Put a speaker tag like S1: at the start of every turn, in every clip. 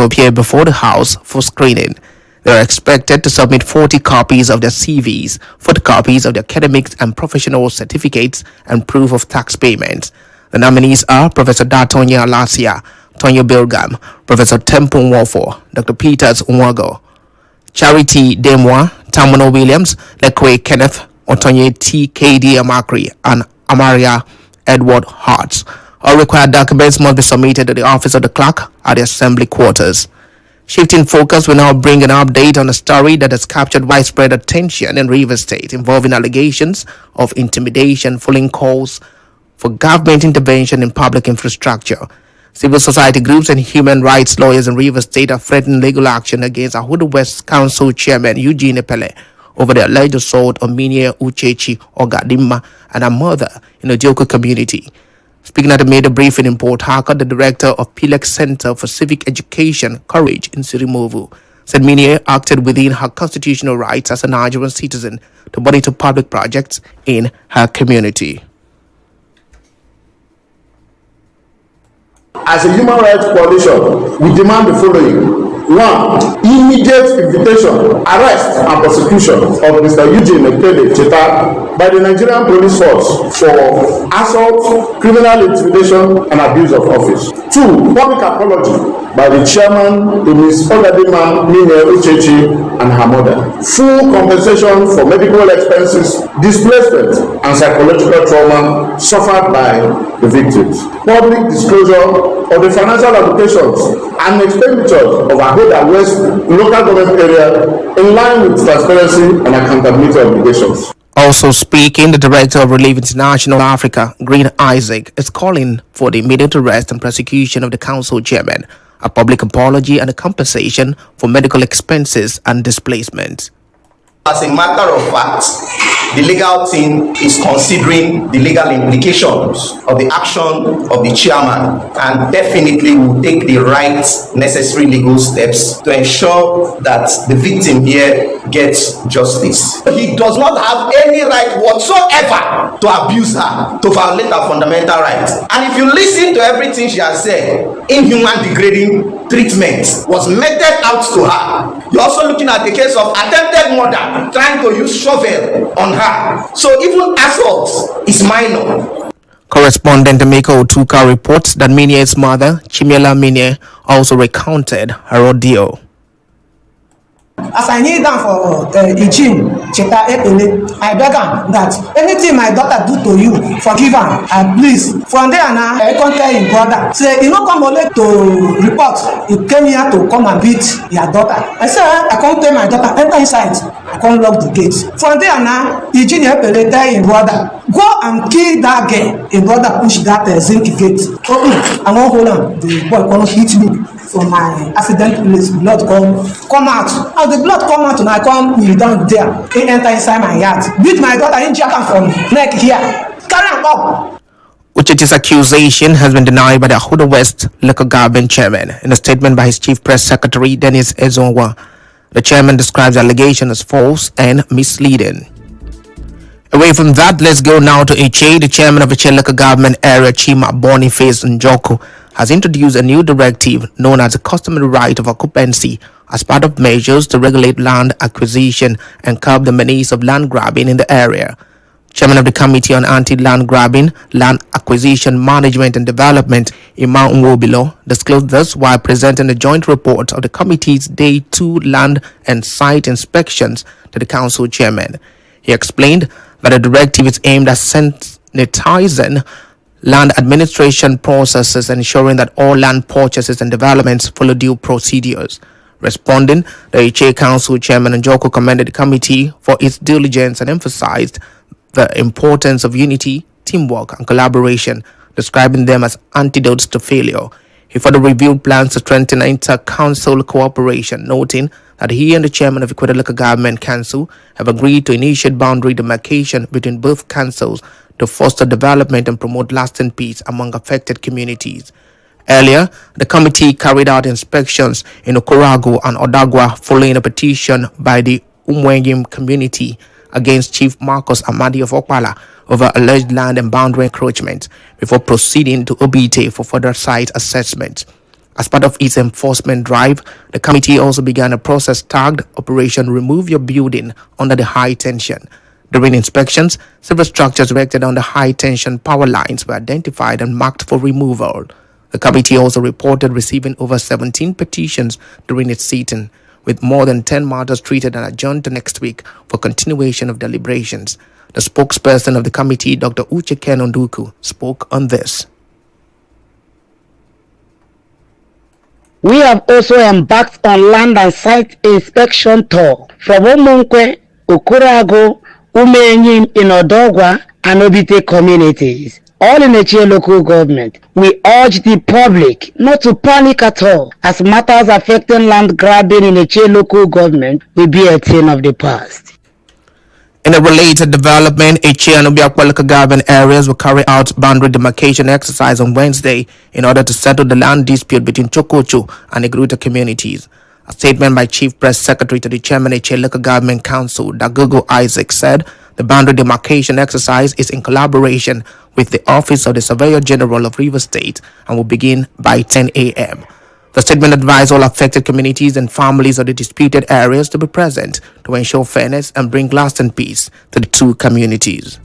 S1: appear before the House for screening. They are expected to submit 40 copies of their CVs, photocopies of their academic and professional certificates, and proof of tax payments. The nominees are Professor Datonya Alasia, Tonya Bilgam, Professor Temple Nwofo, Dr. Peters Onwugbonu, Charity Demwa, Tamono Williams, Lekwe Kenneth, Otonye T. K.D. Amakri, and Amaria Edward Hartz. All required documents must be submitted to the office of the clerk at the assembly quarters. Shifting focus will now bring an update on a story that has captured widespread attention in Rivers State involving allegations of intimidation following calls for government intervention in public infrastructure. Civil society groups and human rights lawyers in Rivers State are threatening legal action against Ahudu West Council Chairman Eugene Epele over the alleged assault on Minie Uchechi Ogadimma and her mother in the Joko community. Speaking at a media briefing in Port Harcourt, the director of PILEX Center for Civic Education, Courage in Sirimovu, said Minie acted within her constitutional rights as a Nigerian citizen to monitor public projects in her community.
S2: As a human rights coalition, we demand the following. 1. Immediate invitation, arrest and prosecution of Mr. Eugene Ekele Cheta by the Nigerian Police Force for assault, criminal intimidation and abuse of office. 2. Public apology by the chairman to Ms. Ogadima Minie Uchechi and her mother. Full compensation for medical expenses, displacement and psychological trauma suffered by the victims. Public disclosure of the financial allocations and expenditures of Ahudu West local government area in line with transparency and accountability obligations.
S1: Also speaking, the Director of Relief International Africa, Green Isaac, is calling for the immediate arrest and prosecution of the council chairman, a public apology and a compensation for medical expenses and displacement.
S3: As a matter of fact, the legal team is considering the legal implications of the action of the chairman and definitely will take the right necessary legal steps to ensure that the victim here gets justice. He does not have any right whatsoever to abuse her, to violate her fundamental rights. And if you listen to everything she has said, inhuman degrading treatment was meted out to her. You're also looking at the case of attempted murder, trying to use shovel on her. So even assault is minor.
S1: Correspondent Emeka Otuka reports that Minie's mother, Chimiela Minie, also recounted her ordeal.
S4: As I kneel down for Eugene Cheta Epele, I beg him that anything my daughter do to you, forgive her, and please. From there now, I come tell him brother, say he no come only to report, he came here to come and beat your daughter. I say I come tell my daughter, enter inside, I come lock the gate. From there now, Eugene Epele tell him brother, go and kill that girl. His brother push that zinc gate. I won't hold on, the boy come hit me. From my accident place, blood come out. As the blood come out, and I come kneel down there. He enter inside my yard. Beat my daughter in jacket from neck here. Carry him up.
S1: Uchechi's accusation has been denied by the Ahudu West local government chairman. In a statement by his chief press secretary, Dennis Ezonwa, the chairman describes the allegation as false and misleading. Away from that, let's go now to Okey. The chairman of the local government area, Chima Boniface Njoku, has introduced a new directive known as the customary right of occupancy as part of measures to regulate land acquisition and curb the menace of land grabbing in the area. Chairman of the Committee on Anti-Land Grabbing, Land Acquisition, Management and Development, Onwugbonu, disclosed this while presenting a joint report of the committee's Day 2 land and site inspections to the council chairman. He explained that the directive is aimed at sanitizing land administration processes, ensuring that all land purchases and developments follow due procedures. Responding, the Okey Council Chairman Njoku commended the committee for its diligence and emphasized the importance of unity, teamwork, and collaboration, describing them as antidotes to failure. He further reviewed plans to strengthen inter-council cooperation, noting that he and the chairman of Equator Local Government Council have agreed to initiate boundary demarcation between both councils to foster development and promote lasting peace among affected communities. Earlier, the committee carried out inspections in Okoroagu and Odagwa following a petition by the Umwenyim community against Chief Marcus Amadi of Okpala over alleged land and boundary encroachment before proceeding to Obite for further site assessment. As part of its enforcement drive, the committee also began a process tagged Operation Remove Your Building under the high tension. During inspections, several structures erected on the high tension power lines were identified and marked for removal. The committee also reported receiving over 17 petitions during its sitting, with more than 10 matters treated and adjourned to next week for continuation of deliberations. The spokesperson of the committee, Dr. Okey, spoke on this.
S5: We have also embarked on land and site inspection tour from Omunkwe, Okurago, Umenyim in Odogwa and Obite communities, all in Echie local government. We urge the public not to panic at all, as matters affecting land grabbing in Echie local government will be a thing of the past.
S1: In a related development, Okey and Onwugbonu government areas will carry out boundary demarcation exercise on Wednesday in order to settle the land dispute between Chokocho and Igruta communities. A statement by Chief Press Secretary to the Chairman Okey Local Government Council, Dagogo Isaac, said the boundary demarcation exercise is in collaboration with the Office of the Surveyor General of Rivers State and will begin by 10 a.m. The statement advised all affected communities and families of the disputed areas to be present to ensure fairness and bring lasting peace to the two communities.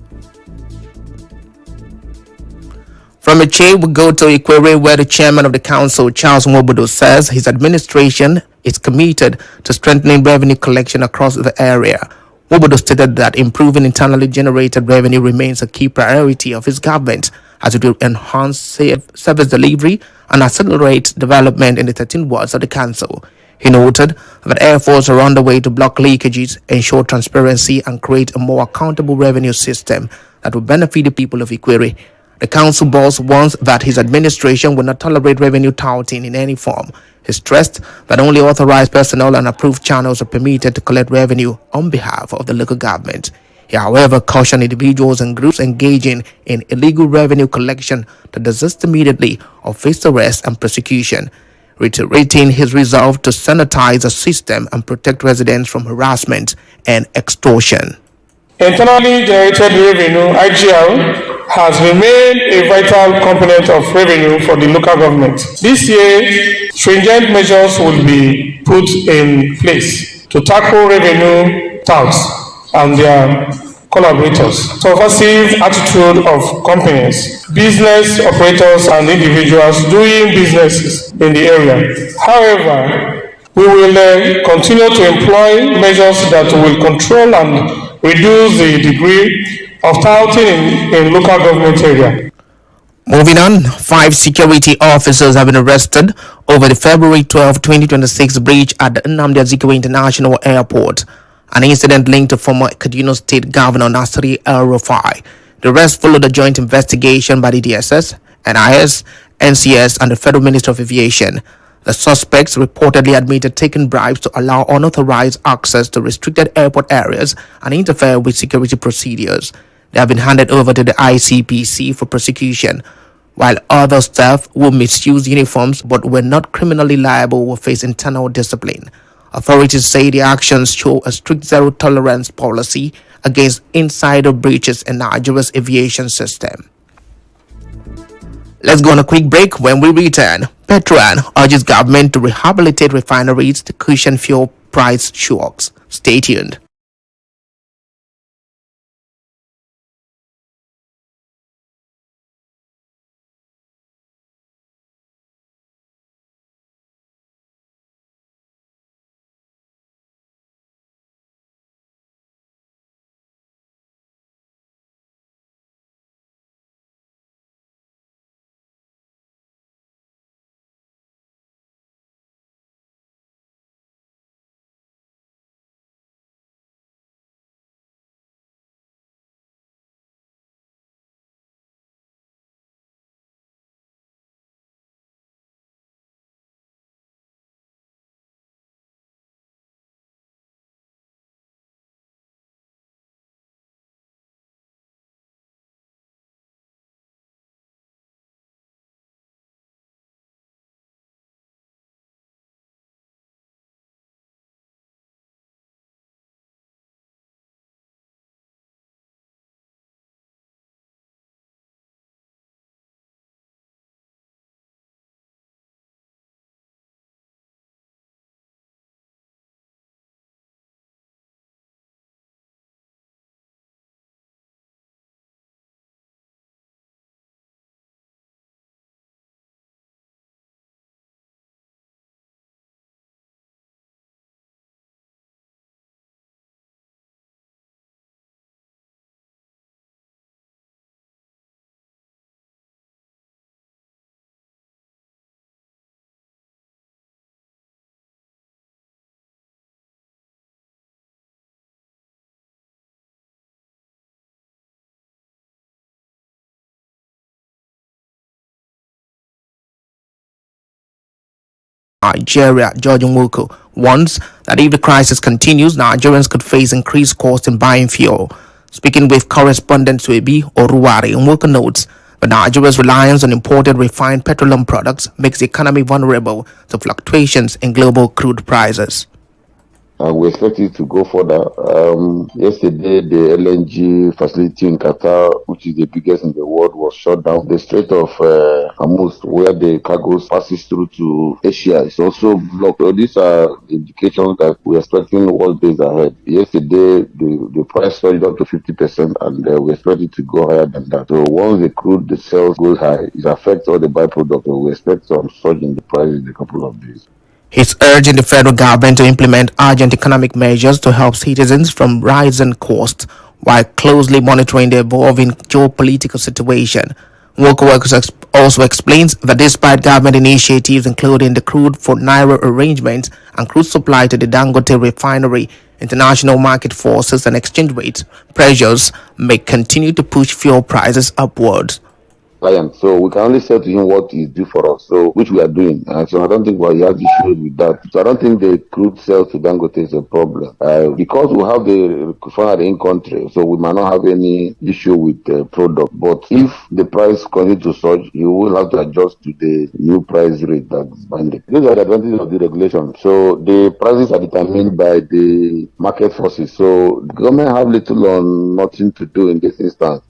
S1: From Okey, we go to Ikwere, where the chairman of the council, Charles Onwugbonu, says his administration is committed to strengthening revenue collection across the area. Onwugbonu stated that improving internally generated revenue remains a key priority of his government, as it will enhance service delivery and accelerate development in the 13 wards of the council. He noted that efforts are underway to block leakages, ensure transparency, and create a more accountable revenue system that will benefit the people of Ikwere. The council boss warns that his administration will not tolerate revenue touting in any form. He stressed that only authorized personnel and approved channels are permitted to collect revenue on behalf of the local government. He, however, cautioned individuals and groups engaging in illegal revenue collection to desist immediately or face arrest and prosecution, reiterating his resolve to sanitize the system and protect residents from harassment and extortion.
S6: Internally generated revenue, IGR, has remained a vital component of revenue for the local government. This year, stringent measures will be put in place to tackle revenue touts and their collaborators. Subversive attitude of companies, business operators and individuals doing businesses in the area. However, we will continue to employ measures that will control and reduce the degree of touting in local government area.
S1: Moving on, 5 security officers have been arrested over the February 12, 2026 breach at the Nnamdi Azikiwe International Airport, an incident linked to former Kaduna State Governor Nasiri El-Rufai. The arrest followed a joint investigation by the DSS, NIS, NCS, and the Federal Ministry of Aviation. The suspects reportedly admitted taking bribes to allow unauthorized access to restricted airport areas and interfere with security procedures. They have been handed over to the ICPC for prosecution, while other staff who misused uniforms but were not criminally liable will face internal discipline. Authorities say the actions show a strict zero-tolerance policy against insider breaches in Nigeria's aviation system. Let's go on a quick break. When we return, Petron urges government to rehabilitate refineries to cushion fuel price shocks. Stay tuned. Nigeria, George Onwugbonu, warns that if the crisis continues, Nigerians could face increased costs in buying fuel. Speaking with correspondent Suebi Oruwari, Onwugbonu notes that Nigeria's reliance on imported refined petroleum products makes the economy vulnerable to fluctuations in global crude prices.
S7: And we expect it to go further. Yesterday, the LNG facility in Qatar, which is the biggest in the world, was shut down. The Strait of Hormuz, where the cargoes passes through to Asia, is also blocked. So these are indications that we're expecting worse days ahead. Yesterday, the price surged up to 50%, and we expect it to go higher than that. So once the crude, the sales goes high, it affects all the byproducts. So we expect some surge in the price in a couple of days.
S1: He's urging the federal government to implement urgent economic measures to help citizens from rising costs while closely monitoring the evolving geopolitical situation. Onwugbonu also explains that despite government initiatives including the crude for Naira arrangements and crude supply to the Dangote refinery, international market forces and exchange rate pressures may continue to push fuel prices upwards.
S7: So we can only say to him what is due for us, so which we are doing. So I don't think he has issues with that. So I don't think the crude sales to Dangote is a problem because we have the refinery in country, so we might not have any issue with the product. But if the price continues to surge, you will have to adjust to the new price rate that's binding. These are the advantages of the regulation. So the prices are determined by the market forces. So the government have little or nothing to do in this instance.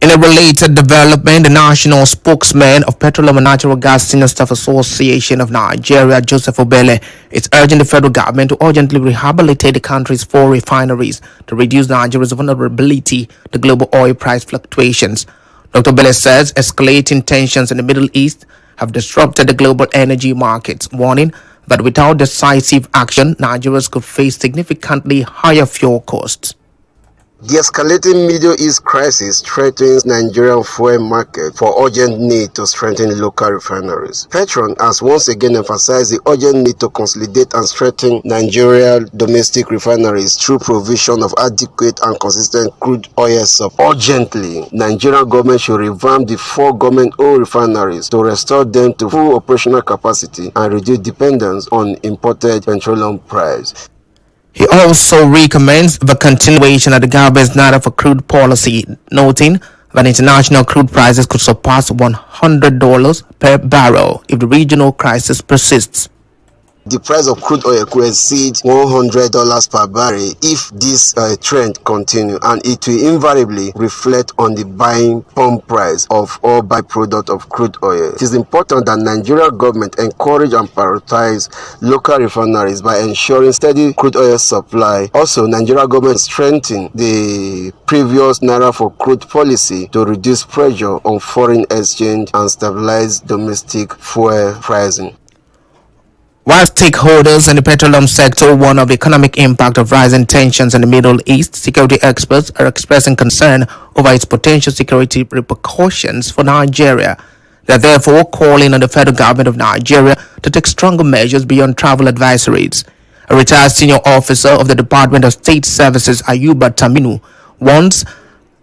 S1: In a related development, the national spokesman of Petroleum and Natural Gas Senior Staff Association of Nigeria, Joseph Obele, is urging the federal government to urgently rehabilitate the country's 4 refineries to reduce Nigeria's vulnerability to global oil price fluctuations. Dr. Obele says escalating tensions in the Middle East have disrupted the global energy markets, warning that without decisive action, Nigerians could face significantly higher fuel costs.
S8: The escalating Middle East crisis threatens Nigerian fuel market for urgent need to strengthen local refineries. Petron has once again emphasized the urgent need to consolidate and strengthen Nigerian domestic refineries through provision of adequate and consistent crude oil supply. Urgently, Nigerian government should revamp the 4 government-owned refineries to restore them to full operational capacity and reduce dependence on imported petroleum price.
S1: He also recommends the continuation of the government's Naira for crude policy, noting that international crude prices could surpass $100 per barrel if the regional crisis persists.
S8: The price of crude oil could exceed $100 per barrel if this trend continues, and it will invariably reflect on the buying pump price of all byproduct of crude oil. It is important that Nigerian government encourage and prioritize local refineries by ensuring steady crude oil supply. Also, Nigerian government strengthen the previous Naira for crude policy to reduce pressure on foreign exchange and stabilize domestic fuel pricing.
S1: While stakeholders in the petroleum sector warn of the economic impact of rising tensions in the Middle East, security experts are expressing concern over its potential security repercussions for Nigeria. They are therefore calling on the federal government of Nigeria to take stronger measures beyond travel advisories. A retired senior officer of the Department of State Services, Ayuba Taminu, warns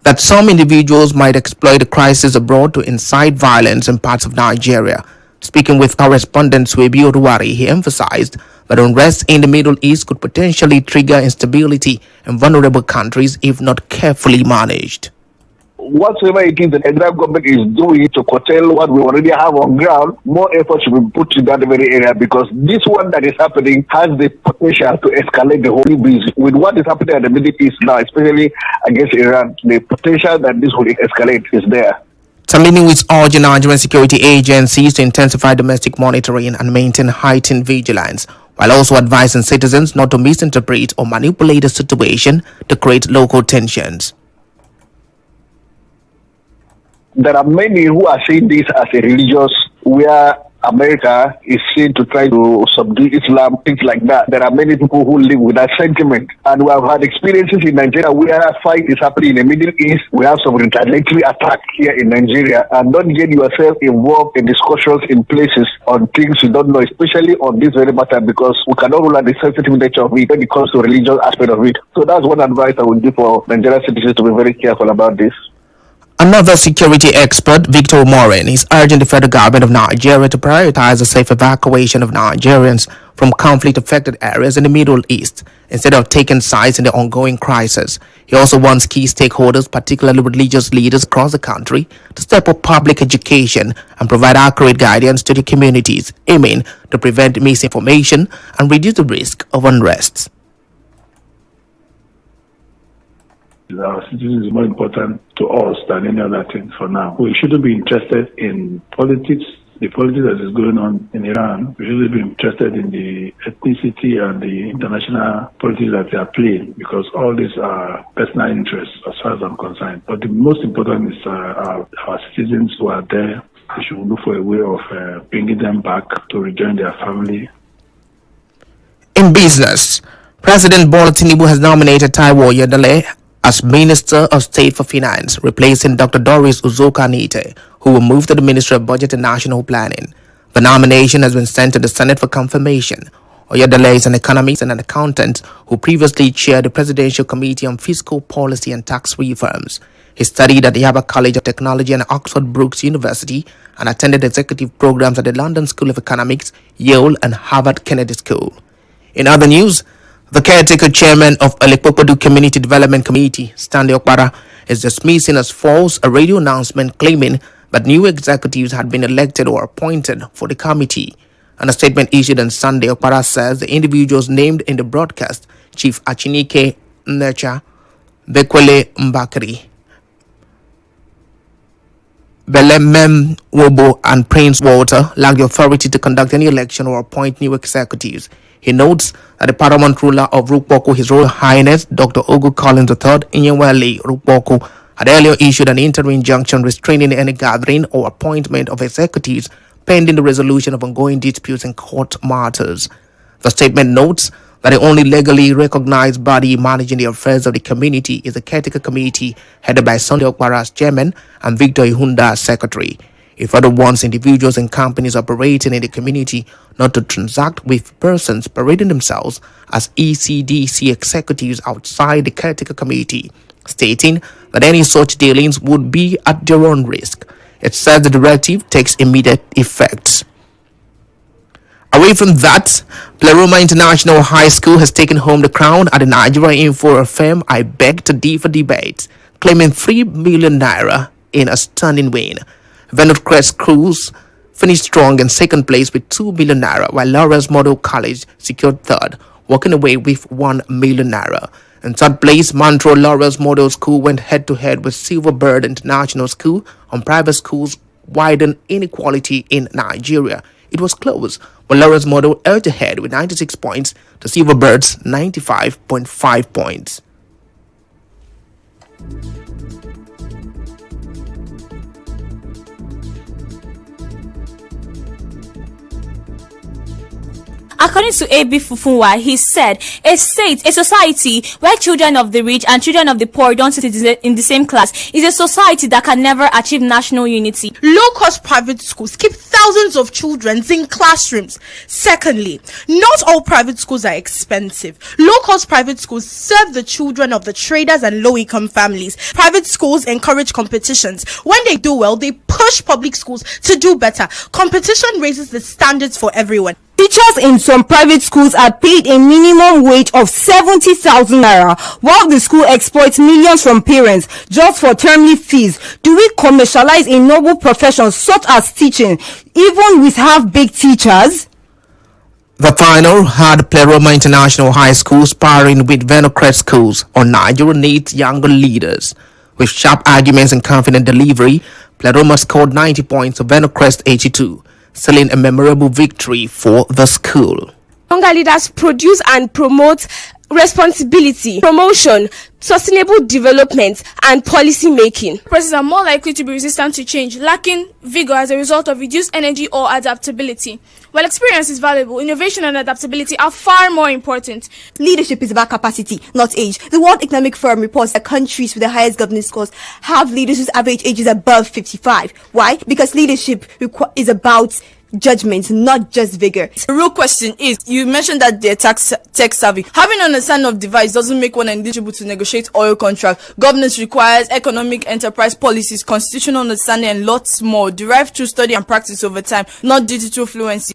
S1: that some individuals might exploit the crisis abroad to incite violence in parts of Nigeria. Speaking with correspondent Suebi Oruwari, he emphasized that unrest in the Middle East could potentially trigger instability in vulnerable countries if not carefully managed.
S9: Whatever it is the Nigerian government is doing to curtail what we already have on ground, more effort should be put to that very area, because this one that is happening has the potential to escalate the whole business. With what is happening in the Middle East now, especially against Iran, the potential that this will escalate is there.
S1: Tamini is urging Nigerian security agencies to intensify domestic monitoring and maintain heightened vigilance, while also advising citizens not to misinterpret or manipulate the situation to create local tensions.
S9: There are many who are seeing this as a religious, where America is seen to try to subdue Islam, things like that. There are many people who live with that sentiment. And we have had experiences in Nigeria where a fight is happening in the Middle East. We have some retaliatory attack here in Nigeria. And don't get yourself involved in discussions in places on things you don't know, especially on this very matter, because we cannot rule out the sensitive nature of it when it comes to religious aspect of it. So that's one advice I would give for Nigerian citizens, to be very careful about this.
S1: Another security expert, Victor Morin, is urging the federal government of Nigeria to prioritize the safe evacuation of Nigerians from conflict-affected areas in the Middle East instead of taking sides in the ongoing crisis. He also wants key stakeholders, particularly religious leaders across the country, to step up public education and provide accurate guidance to the communities, aiming to prevent misinformation and reduce the risk of unrest.
S10: Our citizens is more important to us than any other thing for now. We shouldn't be interested in politics, the politics that is going on in Iran. We shouldn't be interested in the ethnicity and the international politics that they are playing, because all these are personal interests as far as I'm concerned. But the most important is our citizens who are there. We should look for a way of bringing them back to rejoin their family.
S1: In business, President Bola Tinubu has nominated Taiwo Oyedele as Minister of State for Finance, replacing Dr. Doris Uzoka-Nite, who will move to the Ministry of Budget and National Planning. The nomination has been sent to the Senate for confirmation. Oyedele is an economist and an accountant who previously chaired the Presidential Committee on Fiscal Policy and Tax Reforms. He studied at the Yaba College of Technology and Oxford Brookes University and attended executive programs at the London School of Economics, Yale, and Harvard Kennedy School. In other news, the caretaker chairman of Onwugbonu Community Development Committee, Stanley Okpara, is dismissing as false a radio announcement claiming that new executives had been elected or appointed for the committee. In a statement issued on Sunday, Okpara says the individuals named in the broadcast, Chief Achinike Nnecha, Bekwele Mbakri, Belemem Wobo, and Prince Walter, lack the authority to conduct any election or appoint new executives. He notes that the paramount ruler of Rukboku, His Royal Highness Dr. Ogu Collins III Inyenwale Rukboku, had earlier issued an interim injunction restraining any gathering or appointment of executives pending the resolution of ongoing disputes in court matters. The statement notes that the only legally recognized body managing the affairs of the community is the Caretaker Committee, headed by Sunday Okpara as chairman and Victor Ihunda as secretary. It further warns individuals and companies operating in the community not to transact with persons parading themselves as ECDC executives outside the Caretaker Committee, stating that any such dealings would be at their own risk. It says the directive takes immediate effect. Away from that, Pleroma International High School has taken home the crown at the Nigeria Info FM I Beg to Differ debate, claiming 3 million naira in a stunning win. Venocrest Schools finished strong in second place with 2 million naira, while Lawrence Model College secured third, walking away with 1 million naira. In third place, Mantro Lawrence Model School went head-to-head with Silverbird International School on private schools widen inequality in Nigeria. It was close, but Lawrence Model edged ahead with 96 points to Silverbird's 95.5 points.
S11: According to A.B. Fufunwa, he said, a society where children of the rich and children of the poor don't sit in the same class is a society that can never achieve national unity.
S12: Low-cost private schools keep thousands of children in classrooms. Secondly, not all private schools are expensive. Low-cost private schools serve the children of the traders and low-income families. Private schools encourage competitions. When they do well, they push public schools to do better. Competition raises the standards for everyone.
S13: Teachers in some private schools are paid a minimum wage of 70,000 naira, while the school exploits millions from parents just for termly fees. Do we commercialize a noble profession such as teaching, even with half-baked teachers?
S1: The final had Pleroma International High School sparring with Venocrest Schools on Nigeria needs younger leaders. With sharp arguments and confident delivery, Pleroma scored 90 points to Venocrest 82. Selling a memorable victory for the school.
S14: Younger leaders produce and promote responsibility, promotion, sustainable development, and policy making.
S15: Persons are more likely to be resistant to change, lacking vigor as a result of reduced energy or adaptability. While experience is valuable, innovation and adaptability are far more important.
S16: Leadership is about capacity, not age. The World Economic Forum reports that countries with the highest governance scores have leaders whose average age is above 55. Why? Because leadership is about judgment, not just vigor.
S17: The real question is, you mentioned that they're tech savvy. Having an understanding of device doesn't make one eligible to negotiate oil contract. Governance requires economic enterprise policies, constitutional understanding, and lots more, derived through study and practice over time, not digital fluency.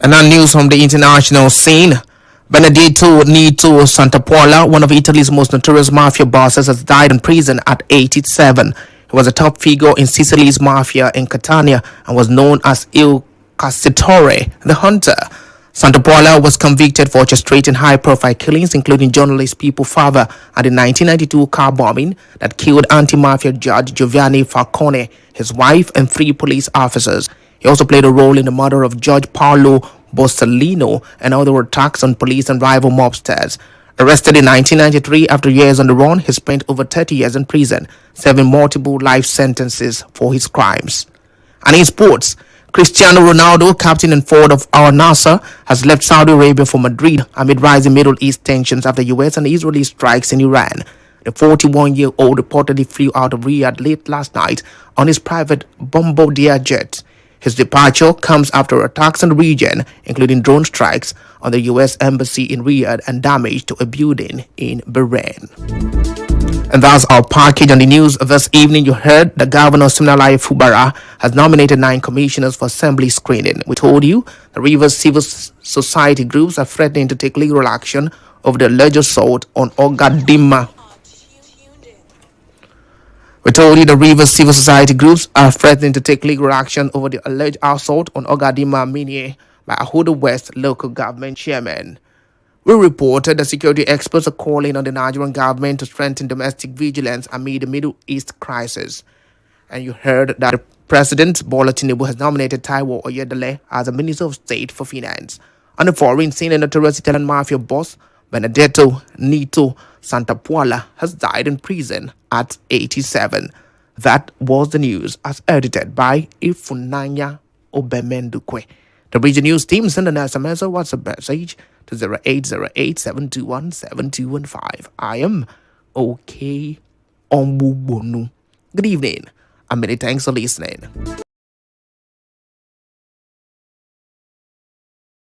S1: And now news from the international scene. Benedetto Nito Santapola, one of Italy's most notorious mafia bosses, has died in prison at 87. He was a top figure in Sicily's mafia in Catania and was known as Il Cassatore, the Hunter. Santapola was convicted for orchestrating high-profile killings, including journalist Pippo Fava at the 1992 car bombing that killed anti-mafia judge Giovanni Falcone, his wife, and 3 police officers. He also played a role in the murder of Judge Paolo Borsellino and other attacks on police and rival mobsters. Arrested in 1993 after years on the run, he spent over 30 years in prison, serving multiple life sentences for his crimes. And in sports, Cristiano Ronaldo, captain and forward of Al Nassr, has left Saudi Arabia for Madrid amid rising Middle East tensions after US and Israeli strikes in Iran. The 41-year-old reportedly flew out of Riyadh late last night on his private Bombardier jet. His departure comes after attacks in the region, including drone strikes on the U.S. Embassy in Riyadh and damage to a building in Bahrain. And that's our package on the news this evening. You heard the Governor Siminalayi Fubara has nominated 9 commissioners for assembly screening. We told you the Rivers civil society groups are threatening to take legal action over the alleged assault on Ogadima. We told you the Rivers civil society groups are threatening to take legal action over the alleged assault on Ogadima Minie by Ahudu West local government chairman. We reported that security experts are calling on the Nigerian government to strengthen domestic vigilance amid the Middle East crisis. And you heard that President Bola Tinubu has nominated Taiwo Oyedele as a Minister of State for Finance. On the foreign scene, the notorious Italian mafia boss Benedetto Nito Santapola has died in prison at 87. That was the news as edited by Ifunanya Obemendukwe. The region news team send an SMS or WhatsApp message to 0808-721-7215. I am Okey Onwugbonu. Good evening and many thanks for listening.